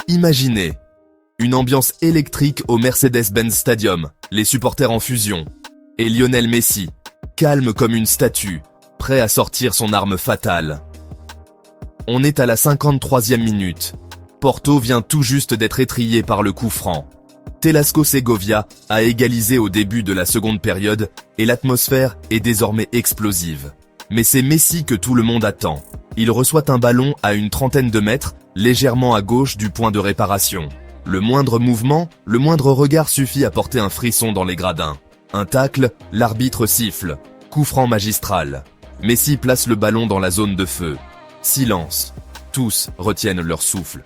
Imaginez une ambiance électrique au Mercedes-Benz Stadium, les supporters en fusion, et Lionel Messi, calme comme une statue, prêt à sortir son arme fatale. On est à la 53e minute. Porto vient tout juste d'être étrillé par le coup franc. Telasco Segovia a égalisé au début de la seconde période et l'atmosphère est désormais explosive. Mais c'est Messi que tout le monde attend. Il reçoit un ballon à une trentaine de mètres, légèrement à gauche du point de réparation. Le moindre mouvement, le moindre regard suffit à porter un frisson dans les gradins. Un tacle, l'arbitre siffle. Coup franc magistral. Messi place le ballon dans la zone de feu. Silence. Tous retiennent leur souffle.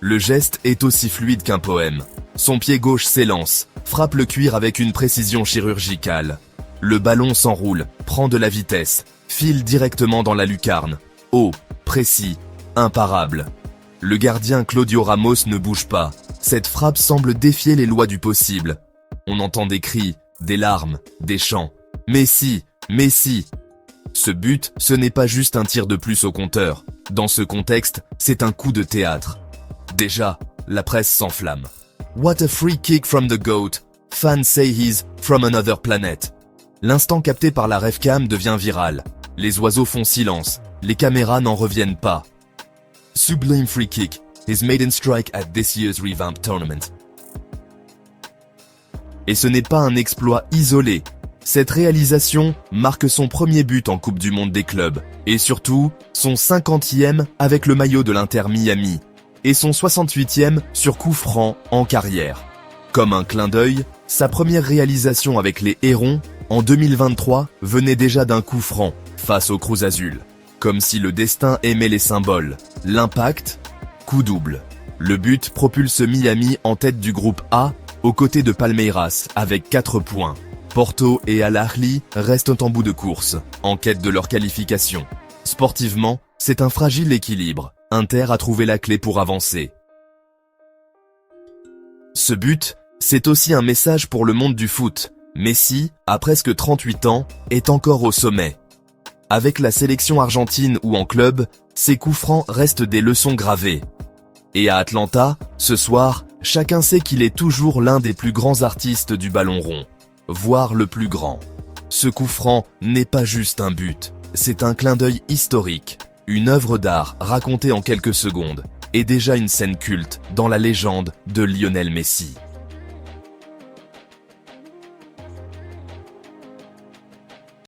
Le geste est aussi fluide qu'un poème. Son pied gauche s'élance, frappe le cuir avec une précision chirurgicale. Le ballon s'enroule, prend de la vitesse, file directement dans la lucarne. Haut, précis, imparable. Le gardien Claudio Ramos ne bouge pas. Cette frappe semble défier les lois du possible. On entend des cris, des larmes, des chants. Messi, Messi. Ce but, ce n'est pas juste un tir de plus au compteur. Dans ce contexte, c'est un coup de théâtre. Déjà, la presse s'enflamme. What a free kick from the GOAT. Fans say he's from another planet. L'instant capté par la revcam devient viral. Les oiseaux font silence. Les caméras n'en reviennent pas. Sublime free kick. His maiden strike at this year's revamped tournament. Et ce n'est pas un exploit isolé. Cette réalisation marque son premier but en Coupe du Monde des clubs. Et surtout, son 50e avec le maillot de l'Inter Miami. Et son 68e sur coup franc en carrière. Comme un clin d'œil, sa première réalisation avec les Hérons, en 2023, venait déjà d'un coup franc, face au Cruz Azul. Comme si le destin aimait les symboles. L'impact, coup double. Le but propulse Miami en tête du groupe A, aux côtés de Palmeiras, avec 4 points. Porto et Al Ahly restent en bout de course, en quête de leur qualification. Sportivement, c'est un fragile équilibre. Inter a trouvé la clé pour avancer. Ce but, c'est aussi un message pour le monde du foot. Messi, à presque 38 ans, est encore au sommet. Avec la sélection argentine ou en club, ses coups francs restent des leçons gravées. Et à Atlanta, ce soir, chacun sait qu'il est toujours l'un des plus grands artistes du ballon rond, voire le plus grand. Ce coup franc n'est pas juste un but, c'est un clin d'œil historique. Une œuvre d'art racontée en quelques secondes, et déjà une scène culte dans la légende de Lionel Messi.